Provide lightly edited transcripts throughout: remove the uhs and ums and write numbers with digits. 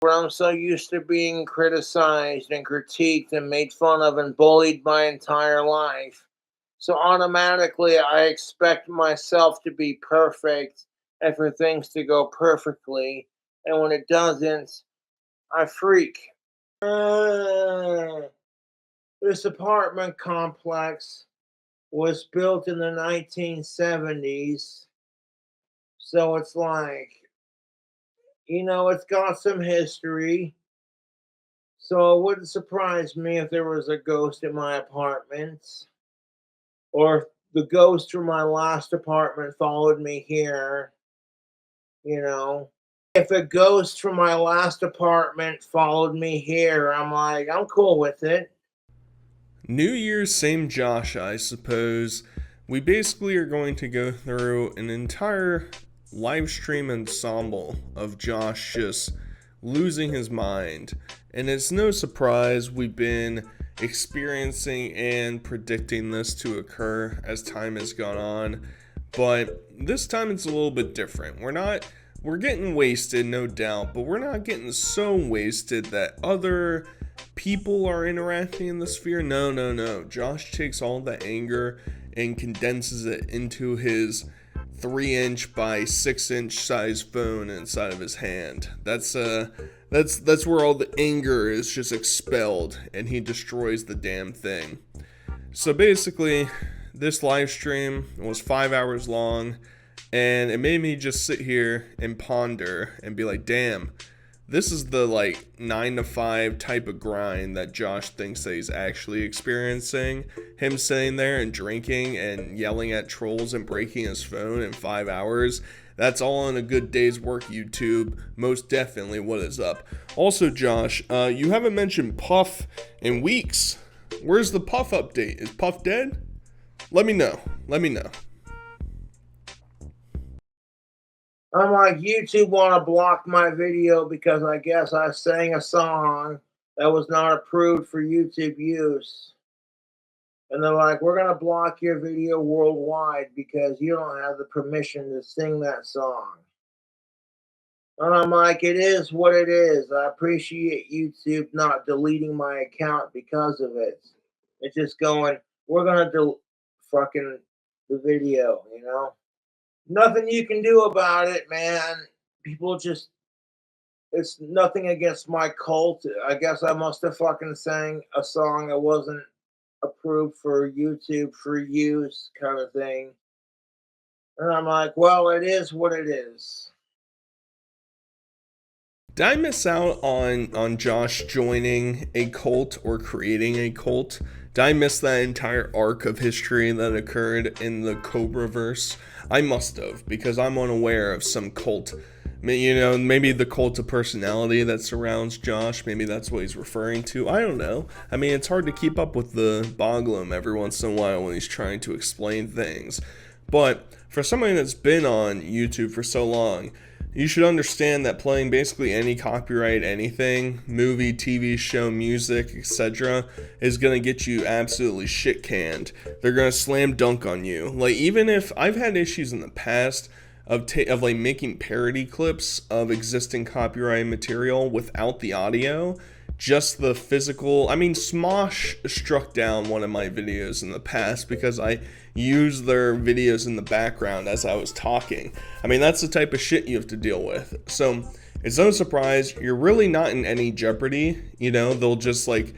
where I'm so used to being criticized and critiqued and made fun of and bullied my entire life. So automatically, I expect myself to be perfect and for things to go perfectly. And when it doesn't, I freak. Uh, this apartment complex was built in the 1970s. So it's like, it's got some history. So it wouldn't surprise me if there was a ghost in my apartment, or if the ghost from my last apartment followed me here, you know. If a ghost from my last apartment followed me here, I'm like, I'm cool with it. New Year's, same Josh, I suppose. We basically are going to go through an entire live stream ensemble of Josh just losing his mind. And it's no surprise we've been experiencing and predicting this to occur as time has gone on. But this time it's a little bit different. We're getting wasted, no doubt, but we're not getting so wasted that other people are interacting in the sphere. No, no, no. Josh takes all the anger and condenses it into his 3-inch by 6-inch size phone inside of his hand. That's where all the anger is just expelled, and he destroys the damn thing. So basically, this live stream was 5 hours long, and it made me just sit here and ponder and be like, damn, this is the like 9 to 5 type of grind that Josh thinks that he's actually experiencing. Him sitting there and drinking and yelling at trolls and breaking his phone in 5 hours. That's all in a good day's work, YouTube. Most definitely what is up. Also, Josh, you haven't mentioned Puff in weeks. Where's the Puff update? Is Puff dead? Let me know. Let me know. I'm like, YouTube want to block my video because I guess I sang a song that was not approved for YouTube use. And they're like, we're going to block your video worldwide because you don't have the permission to sing that song. And I'm like, it is what it is. I appreciate YouTube not deleting my account because of it. It's just going, we're going to fucking the video. Nothing you can do about it, man. People just, it's nothing against my cult. I guess I must have fucking sang a song that wasn't approved for YouTube for use, kind of thing. And I'm like, well, it is what it is. Did I miss out on Josh joining a cult or creating a cult? Did I miss that entire arc of history that occurred in the Cobraverse? I must have, because I'm unaware of some cult. Maybe the cult of personality that surrounds Josh. Maybe that's what he's referring to. I don't know. I mean, it's hard to keep up with the Boglum every once in a while when he's trying to explain things. But for somebody that's been on YouTube for so long, you should understand that playing basically any copyright anything, movie, TV show, music, etc., is going to get you absolutely shit canned. They're going to slam dunk on you. Like, even if I've had issues in the past of like making parody clips of existing copyright material without the audio, just the physical. I mean, Smosh struck down one of my videos in the past because I used their videos in the background as I was talking. I mean, that's the type of shit you have to deal with. So it's no surprise you're really not in any jeopardy. They'll just like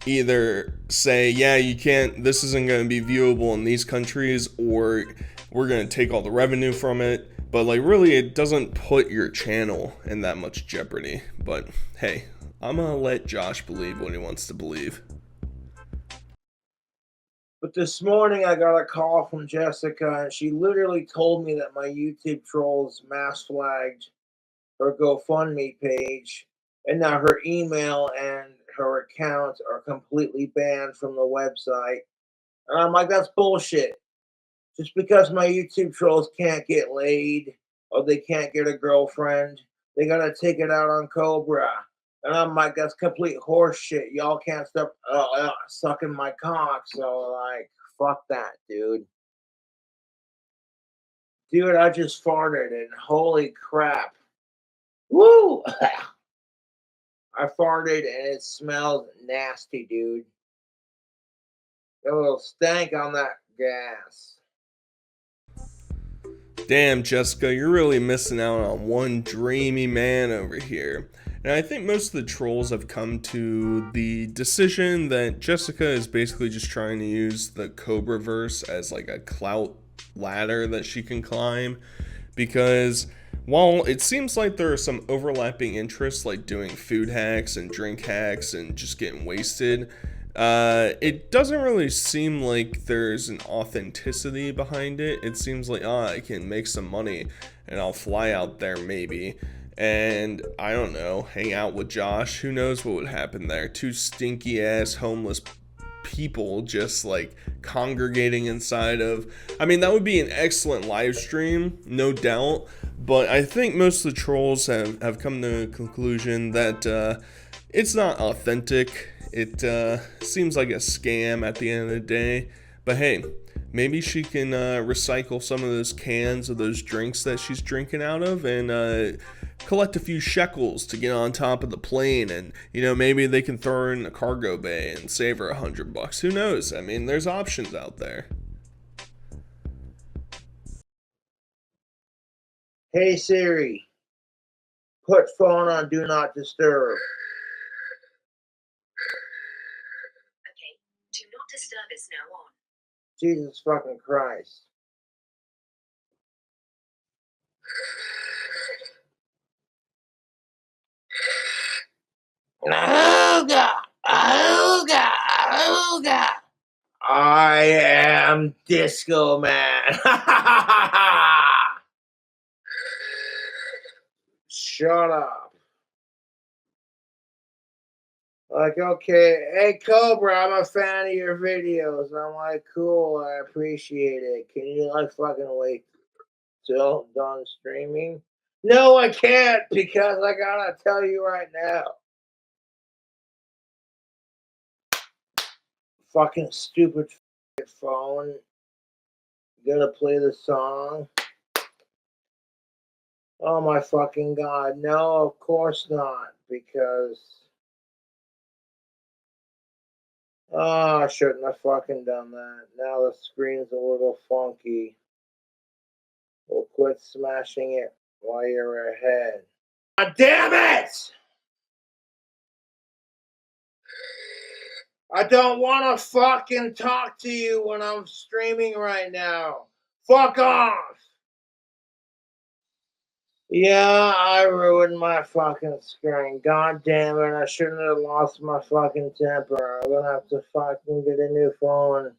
either say, yeah, you can't, this isn't going to be viewable in these countries, or we're going to take all the revenue from it. But like, really, it doesn't put your channel in that much jeopardy. But hey, I'm gonna let Josh believe what he wants to believe. But this morning I got a call from Jessica, and she literally told me that my YouTube trolls mass flagged her GoFundMe page, and now her email and her account are completely banned from the website. And I'm like, that's bullshit. Just because my YouTube trolls can't get laid or they can't get a girlfriend, they gotta take it out on Cobra. And I'm like, that's complete horse shit. Y'all can't stop sucking my cock. So, like, fuck that, dude. Dude, I just farted and holy crap. Woo! I farted and it smells nasty, dude. Got a little stank on that gas. Damn, Jessica, you're really missing out on one dreamy man over here. And I think most of the trolls have come to the decision that Jessica is basically just trying to use the Cobraverse as like a clout ladder that she can climb. Because while it seems like there are some overlapping interests like doing food hacks and drink hacks and just getting wasted, it doesn't really seem like there's an authenticity behind it. It seems like, I can make some money and I'll fly out there maybe. And I don't know, hang out with Josh. Who knows what would happen there? Two stinky ass homeless people just like congregating inside of. I mean, that would be an excellent live stream, no doubt. But I think most of the trolls have come to a conclusion that it's not authentic. It seems like a scam at the end of the day. But hey, maybe she can recycle some of those cans of those drinks that she's drinking out of and collect a few shekels to get on top of the plane. And, you know, maybe they can throw her in the cargo bay and save her $100. Who knows? I mean, there's options out there. Hey Siri, put phone on Do Not Disturb. Okay, Do Not Disturb is now on. Jesus fucking Christ. Ooga, ooga, ooga. I am Disco Man. Shut up. Like, okay, hey Cobra, I'm a fan of your videos. I'm like, cool, I appreciate it. Can you like fucking wait till done streaming? No, I can't, because I gotta tell you right now. Fucking stupid phone. Gonna play the song. Oh my fucking god. No, of course not. Because I shouldn't have fucking done that. Now the screen's a little funky. We'll quit smashing it while you're ahead. God damn it! I don't want to fucking talk to you when I'm streaming right now. Fuck off! Yeah, I ruined my fucking screen. God damn it, I shouldn't have lost my fucking temper. I'm gonna have to fucking get a new phone.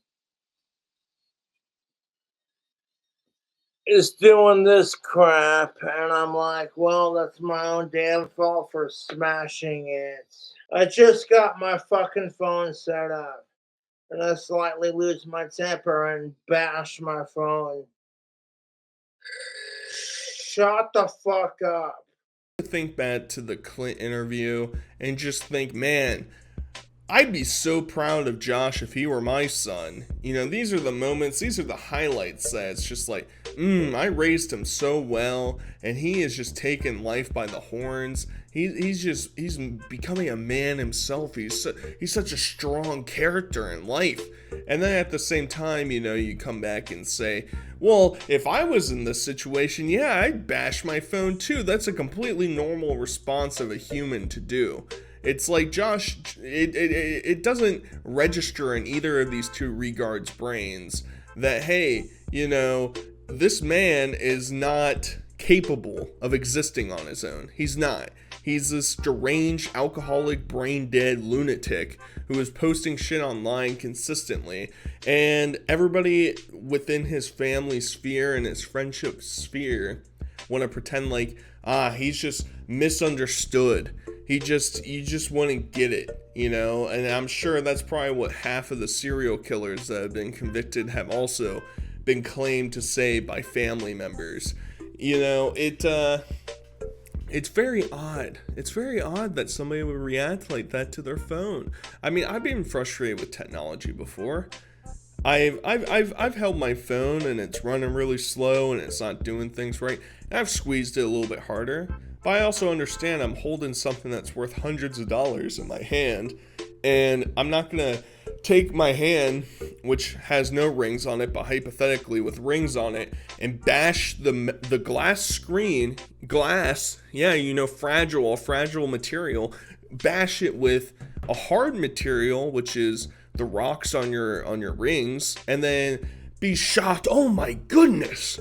It's doing this crap, and I'm like, well, that's my own damn fault for smashing it. I just got my fucking phone set up, and I slightly lose my temper and bash my phone. Shut the fuck up. Think back to the Clint interview and just think, man, I'd be so proud of Josh if he were my son. You know, these are the moments, these are the highlights that it's just like, I raised him so well, and he is just taking life by the horns. He's becoming a man himself. He's such a strong character in life. And then at the same time, you know, you come back and say, well, if I was in this situation, yeah, I'd bash my phone too. That's a completely normal response of a human to do. It's like Josh, it doesn't register in either of these two regards' brains that, hey, you know, this man is not capable of existing on his own. He's not. He's this deranged, alcoholic, brain-dead lunatic who is posting shit online consistently, and everybody within his family sphere and his friendship sphere want to pretend like, he's just misunderstood. You just want to get it, you know? And I'm sure that's probably what half of the serial killers that have been convicted have also been claimed to say by family members. You know, it's very odd. It's very odd that somebody would react like that to their phone. I mean, I've been frustrated with technology before. I've held my phone and it's running really slow and it's not doing things right. I've squeezed it a little bit harder. But I also understand I'm holding something that's worth hundreds of dollars in my hand, and I'm not gonna take my hand, which has no rings on it, but hypothetically with rings on it, and bash the glass screen, fragile material, bash it with a hard material, which is the rocks on your rings, and then be shocked. Oh my goodness,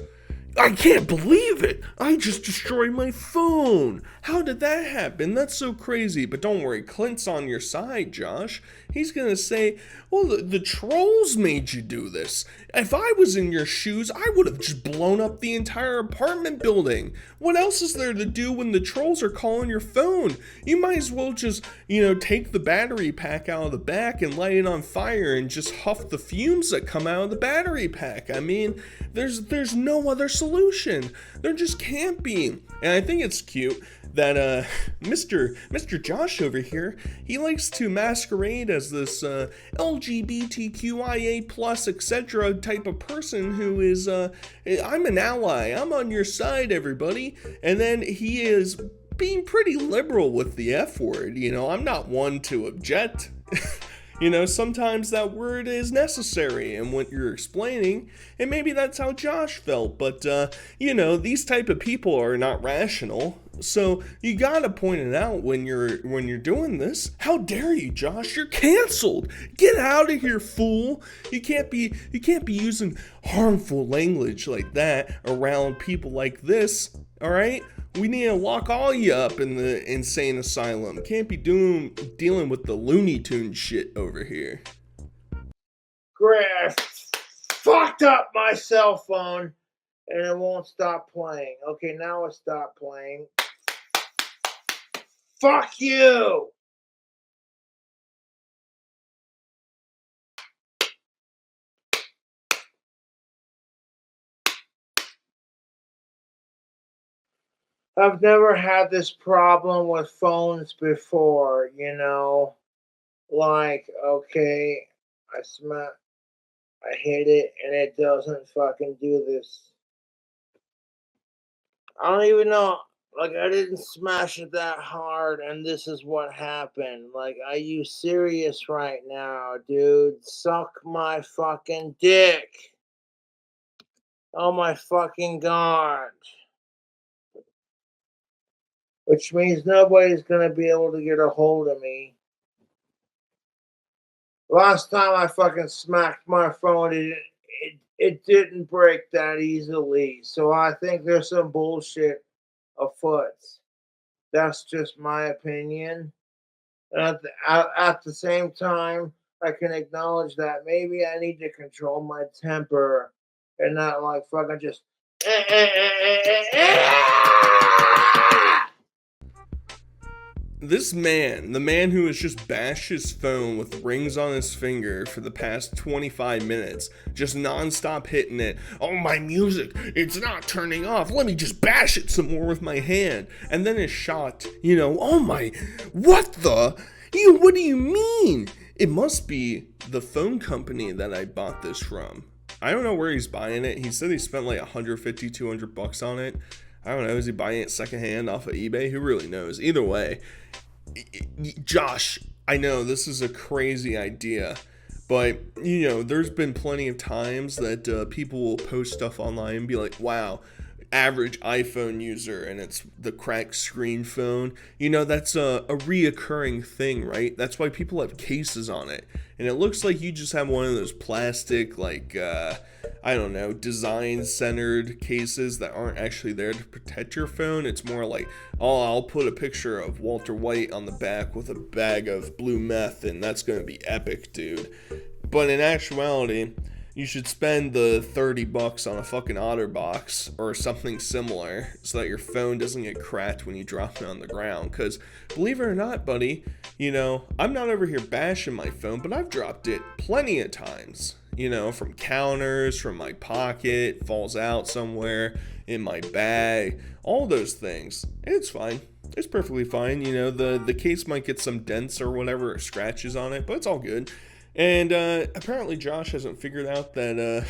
I can't believe it. I just destroyed my phone. How did that happen? That's so crazy. But don't worry, Clint's on your side, Josh. He's going to say, well, the trolls made you do this. If I was in your shoes, I would have just blown up the entire apartment building. What else is there to do when the trolls are calling your phone? You might as well just, take the battery pack out of the back and light it on fire and just huff the fumes that come out of the battery pack. I mean, there's no other solution. There just can't be. And I think it's cute that Mr. Josh over here, he likes to masquerade as this LGBTQIA plus etc. type of person who is I'm an ally, I'm on your side, everybody. And then he is being pretty liberal with the F word. I'm not one to object. Sometimes that word is necessary in what you're explaining, and maybe that's how Josh felt, but, these type of people are not rational, so you gotta point it out when you're doing this. How dare you, Josh? You're canceled! Get out of here, fool! You can't be using harmful language like that around people like this, alright? We need to lock all you up in the insane asylum. Can't be dealing with the Looney Tunes shit over here. Griff fucked up my cell phone and it won't stop playing. Okay, now it stopped playing. Fuck you! I've never had this problem with phones before, Like, okay, I hit it and it doesn't fucking do this. I don't even know. Like, I didn't smash it that hard and this is what happened. Like, are you serious right now, dude? Suck my fucking dick. Oh my fucking God. Which means nobody's going to be able to get a hold of me. Last time I fucking smacked my phone, it didn't break that easily. So I think there's some bullshit afoot. That's just my opinion. And at the same time, I can acknowledge that maybe I need to control my temper and not like fucking just. This man, the man who has just bashed his phone with rings on his finger for the past 25 minutes, just non-stop hitting it. Oh, my music, it's not turning off. Let me just bash it some more with my hand. And then is shocked, oh my, what the? What do you mean? It must be the phone company that I bought this from. I don't know where he's buying it. He said he spent like $150, $200 on it. I don't know, is he buying it secondhand off of eBay? Who really knows? Either way, Josh, I know this is a crazy idea, but, there's been plenty of times that people will post stuff online and be like, wow, average iPhone user, and it's the cracked screen phone. That's a reoccurring thing, right? That's why people have cases on it. And it looks like you just have one of those plastic, like, design-centered cases that aren't actually there to protect your phone. It's more like, oh, I'll put a picture of Walter White on the back with a bag of blue meth, and that's going to be epic, dude. But in actuality, you should spend the $30 on a fucking OtterBox or something similar so that your phone doesn't get cracked when you drop it on the ground. Because, believe it or not, buddy, I'm not over here bashing my phone, but I've dropped it plenty of times. From counters, from my pocket, falls out somewhere, in my bag, all those things. And it's fine. It's perfectly fine. The case might get some dents or whatever, or scratches on it, but it's all good. And apparently Josh hasn't figured out that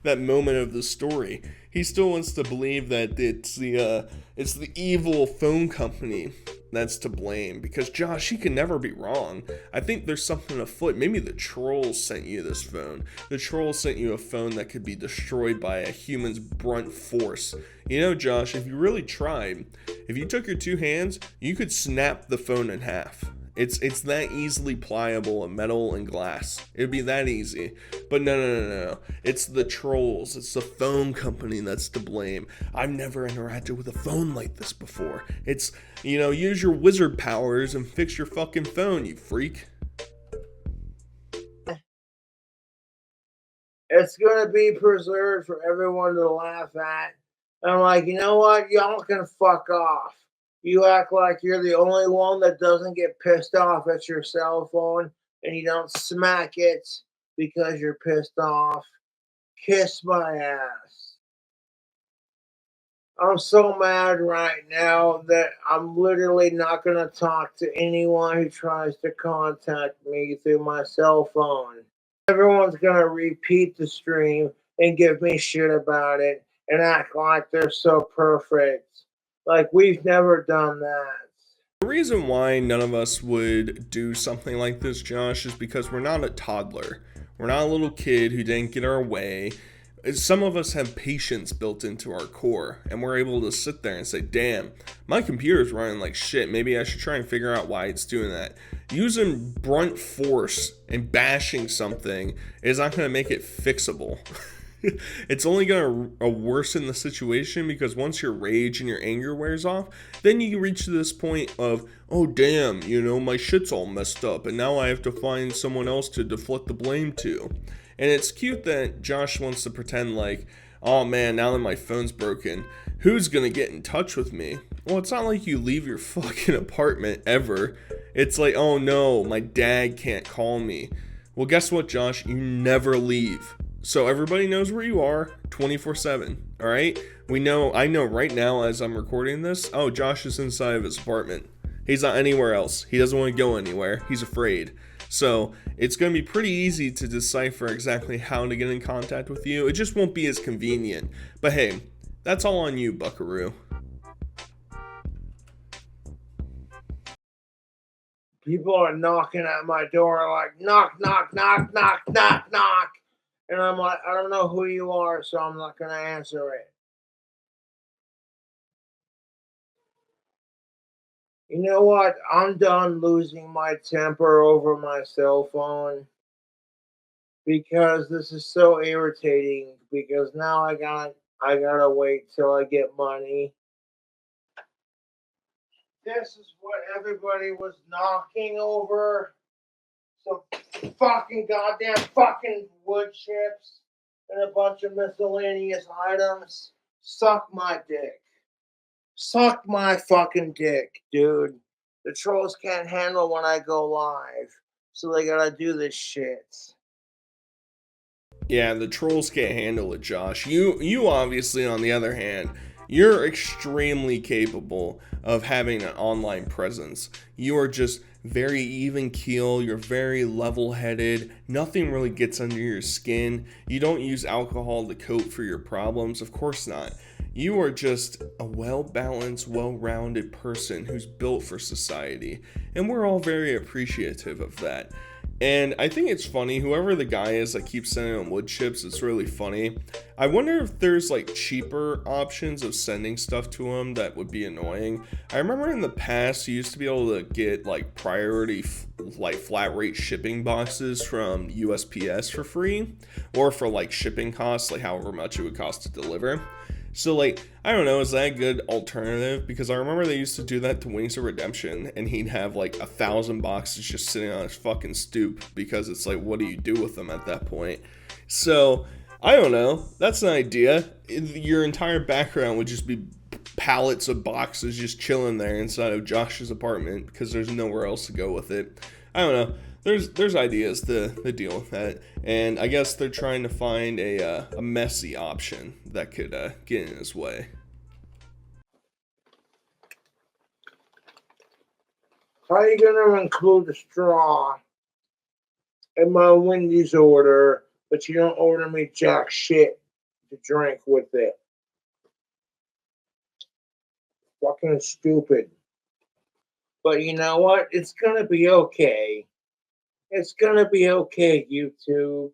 that moment of the story. He still wants to believe that it's the evil phone company that's to blame, because Josh, he can never be wrong. I think there's something afoot. Maybe the trolls sent you this phone. The trolls sent you a phone that could be destroyed by a human's blunt force. You know, Josh, if you really tried, if you took your two hands, you could snap the phone in half. It's that easily pliable of metal and glass. It'd be that easy. But no. It's the trolls. It's the phone company that's to blame. I've never interacted with a phone like this before. It's, use your wizard powers and fix your fucking phone, you freak. It's going to be preserved for everyone to laugh at. And I'm like, you know what? Y'all can fuck off. You act like you're the only one that doesn't get pissed off at your cell phone and you don't smack it because you're pissed off. Kiss my ass. I'm so mad right now that I'm literally not going to talk to anyone who tries to contact me through my cell phone. Everyone's going to repeat the stream and give me shit about it and act like they're so perfect. Like, we've never done that. The reason why none of us would do something like this, Josh, is because we're not a toddler. We're not a little kid who didn't get our way. Some of us have patience built into our core, and we're able to sit there and say, damn, my computer's running like shit. Maybe I should try and figure out why it's doing that. Using blunt force and bashing something is not going to make it fixable. It's only going to worsen the situation, because once your rage and your anger wears off, then you reach to this point of, oh damn, my shit's all messed up and now I have to find someone else to deflect the blame to. And it's cute that Josh wants to pretend like, oh man, now that my phone's broken, who's going to get in touch with me? Well, it's not like you leave your fucking apartment ever. It's like, oh no, my dad can't call me. Well, guess what, Josh? You never leave. So everybody knows where you are 24/7, all right? I know right now as I'm recording this, oh, Josh is inside of his apartment. He's not anywhere else. He doesn't want to go anywhere. He's afraid. So it's going to be pretty easy to decipher exactly how to get in contact with you. It just won't be as convenient. But hey, that's all on you, buckaroo. People are knocking at my door like, knock, knock, knock, knock, knock, knock. And I'm like, I don't know who you are, so I'm not going to answer it. You know what? I'm done losing my temper over my cell phone, because this is so irritating, because now I gotta wait till I get money. This is what everybody was knocking over. Some fucking goddamn fucking wood chips and a bunch of miscellaneous items. Suck my dick. Suck my fucking dick, dude. The trolls can't handle when I go live, so they gotta do this shit. Yeah, the trolls can't handle it, Josh. You obviously, on the other hand, you're extremely capable of having an online presence. You are just very even keel, you're very level-headed, nothing really gets under your skin. You don't use alcohol to coat for your problems, of course not. You are just a well-balanced, well-rounded person who's built for society, and we're all very appreciative of that. And I think it's funny, whoever the guy is that keeps sending him wood chips, it's really funny. I wonder if there's like cheaper options of sending stuff to him that would be annoying. I remember in the past you used to be able to get like priority like flat rate shipping boxes from USPS for free, or for like shipping costs, like however much it would cost to deliver. So like, I don't know, is that a good alternative? Because I remember they used to do that to Wings of Redemption, and he'd have like 1,000 boxes just sitting on his fucking stoop, because it's like, what do you do with them at that point? So, I don't know, that's an idea. Your entire background would just be pallets of boxes just chilling there inside of Josh's apartment, because there's nowhere else to go with it. I don't know. There's ideas to deal with that, and I guess they're trying to find a messy option that could get in his way. How are you going to include a straw in my Wendy's order but you don't order me jack shit to drink with it. Fucking stupid. But you know what? It's gonna be okay. It's gonna be okay, YouTube.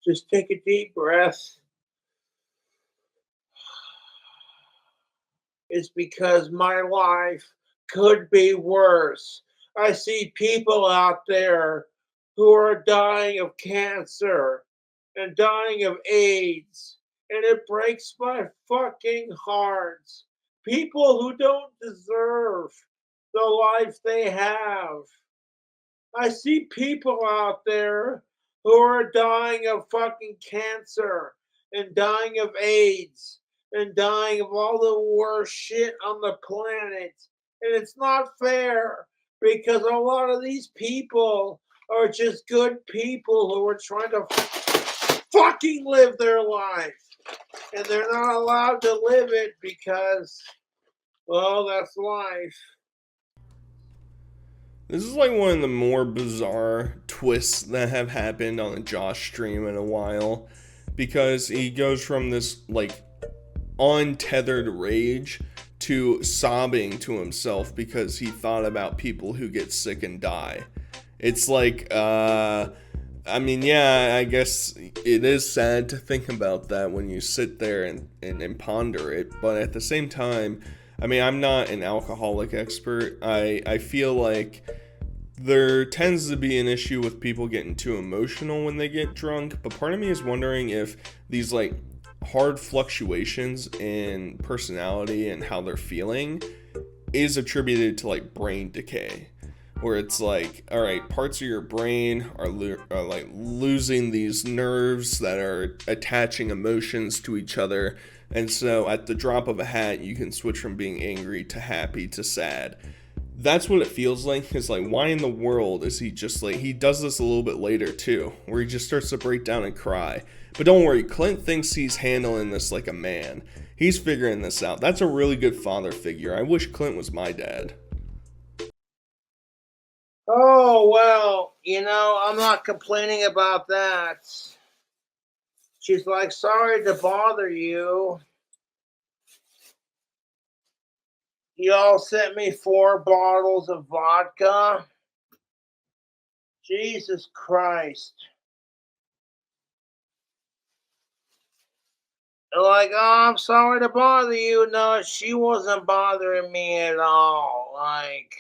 Just take a deep breath. It's because my life could be worse. I see people out there who are dying of cancer and dying of AIDS, and it breaks my fucking heart. People who don't deserve the life they have. I see people out there who are dying of fucking cancer and dying of AIDS and dying of all the worst shit on the planet. And it's not fair because a lot of these people are just good people who are trying to fucking live their life. And they're not allowed to live it because, well, that's life. This is like one of the more bizarre twists that have happened on a Josh stream in a while, because he goes from this like untethered rage to sobbing to himself because he thought about people who get sick and die. It's like, I mean, yeah, I guess it is sad to think about that when you sit there and ponder it, but at the same time, I mean, I'm not an alcoholic expert. I feel like there tends to be an issue with people getting too emotional when they get drunk, but part of me is wondering if these like hard fluctuations in personality and how they're feeling is attributed to like brain decay, where it's like, all right, parts of your brain are like losing these nerves that are attaching emotions to each other, and so at the drop of a hat you can switch from being angry to happy to sad. That's what it feels like. It's like, why in the world is he just like, he does this a little bit later too, where he just starts to break down and cry. But don't worry, Clint thinks he's handling this like a man. He's figuring this out. That's a really good father figure. I wish Clint was my dad. Oh, well, I'm not complaining about that. She's like, sorry to bother you. Y'all sent me 4 bottles of vodka. Jesus Christ. They're like, oh, I'm sorry to bother you. No, she wasn't bothering me at all. Like,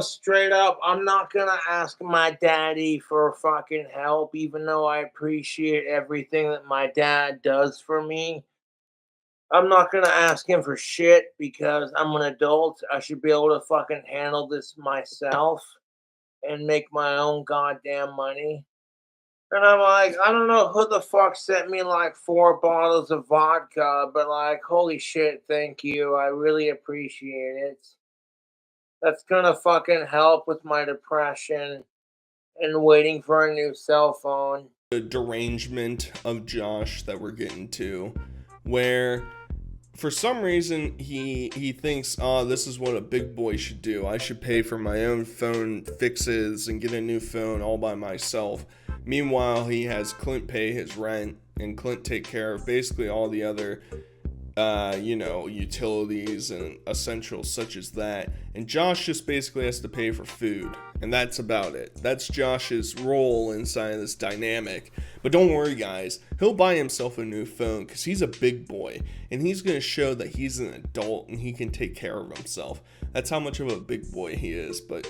straight up, I'm not gonna ask my daddy for fucking help, even though I appreciate everything that my dad does for me. I'm not gonna ask him for shit because I'm an adult. I should be able to fucking handle this myself and make my own goddamn money. And I'm like, I don't know who the fuck sent me like 4 bottles of vodka, but like, holy shit, thank you. I really appreciate it. That's gonna fucking help with my depression and waiting for a new cell phone. The derangement of Josh that we're getting to, where for some reason he thinks, oh, this is what a big boy should do. I should pay for my own phone fixes and get a new phone all by myself. Meanwhile, he has Clint pay his rent and Clint take care of basically all the other utilities and essentials such as that. And Josh just basically has to pay for food. And that's about it. That's Josh's role inside of this dynamic. But don't worry, guys. He'll buy himself a new phone because he's a big boy. And he's going to show that he's an adult and he can take care of himself. That's how much of a big boy he is. But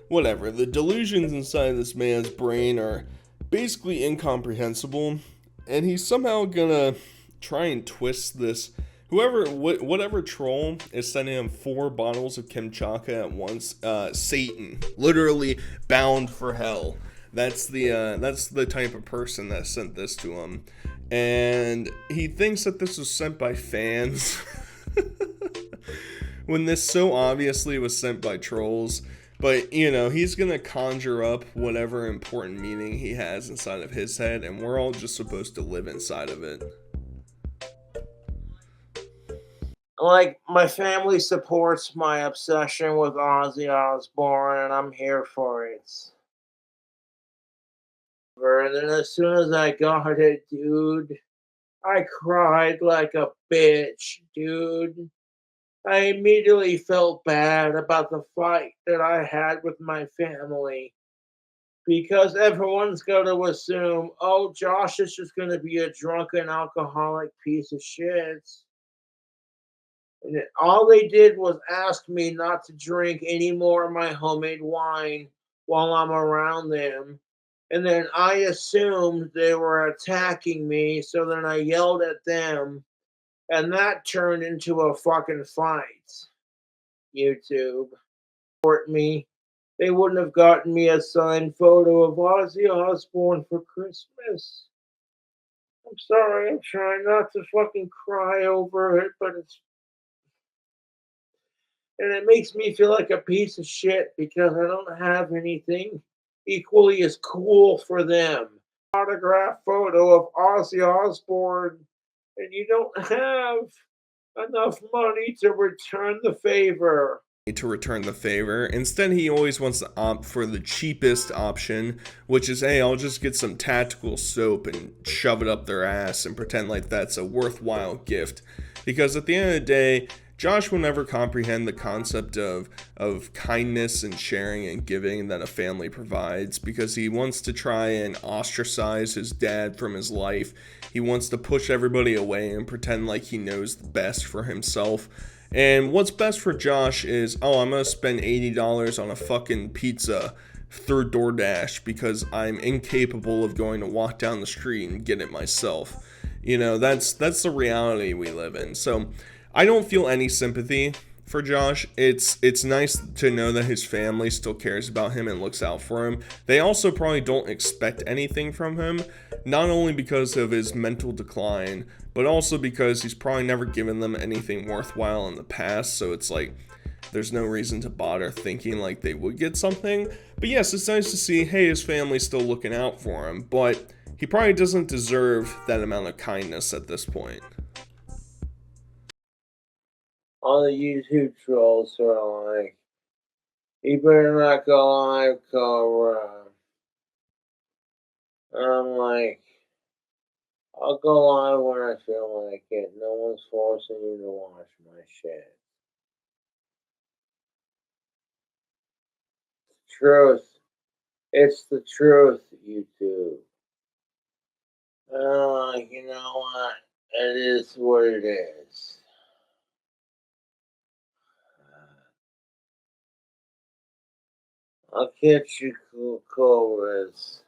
whatever. The delusions inside this man's brain are basically incomprehensible. And he's somehow going to try and twist this. Whatever troll is sending him 4 bottles of kimchaka at once, Satan, literally bound for hell. That's the type of person that sent this to him, and he thinks that this was sent by fans, when this so obviously was sent by trolls. But he's gonna conjure up whatever important meaning he has inside of his head, and we're all just supposed to live inside of it. Like, my family supports my obsession with Ozzy Osbourne, and I'm here for it. And then as soon as I got it, dude, I cried like a bitch, dude. I immediately felt bad about the fight that I had with my family because everyone's going to assume, oh, Josh is just going to be a drunken alcoholic piece of shit. And all they did was ask me not to drink any more of my homemade wine while I'm around them. And then I assumed they were attacking me. So then I yelled at them. And that turned into a fucking fight. YouTube. Support me. They wouldn't have gotten me a signed photo of Ozzy Osbourne for Christmas. I'm sorry, I'm trying not to fucking cry over it, but it makes me feel like a piece of shit because I don't have anything equally as cool for them. Autograph photo of Ozzy Osbourne, and you don't have enough money to return the favor. Instead, he always wants to opt for the cheapest option, which is, hey, I'll just get some tactical soap and shove it up their ass and pretend like that's a worthwhile gift. Because at the end of the day, Josh will never comprehend the concept of kindness and sharing and giving that a family provides, because he wants to try and ostracize his dad from his life. He wants to push everybody away and pretend like he knows the best for himself. And what's best for Josh is, oh, I'm going to spend $80 on a fucking pizza through DoorDash because I'm incapable of going to walk down the street and get it myself. You know, that's the reality we live in. So I don't feel any sympathy for Josh. It's nice to know that his family still cares about him and looks out for him. They also probably don't expect anything from him, not only because of his mental decline, but also because he's probably never given them anything worthwhile in the past, so it's like there's no reason to bother thinking like they would get something. But yes, it's nice to see, hey, his family's still looking out for him, but he probably doesn't deserve that amount of kindness at this point. All the YouTube trolls are like, you better not go live, Cobra. And I'm like, I'll go live when I feel like it. No one's forcing you to watch my shit. Truth. It's the truth, YouTube. You know what? It is what it is. I'll catch you cool cobras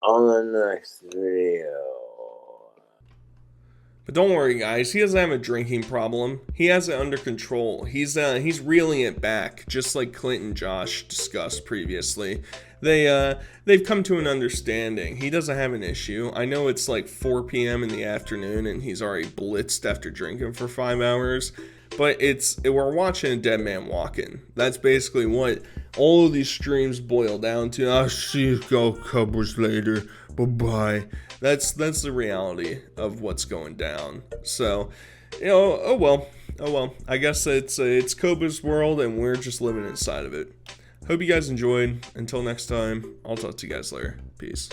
on the next video. But don't worry, guys, he doesn't have a drinking problem. He has it under control. He's reeling it back, just like Clint and Josh discussed previously. They've come to an understanding. He doesn't have an issue. I know it's like 4 p.m. in the afternoon and he's already blitzed after drinking for 5 hours, but we're watching a dead man walking. That's basically what all of these streams boil down to. I'll see you Cobras later. Bye-bye. That's the reality of what's going down. So, you know, oh well. I guess it's Cobra's world and we're just living inside of it. Hope you guys enjoyed. Until next time, I'll talk to you guys later. Peace.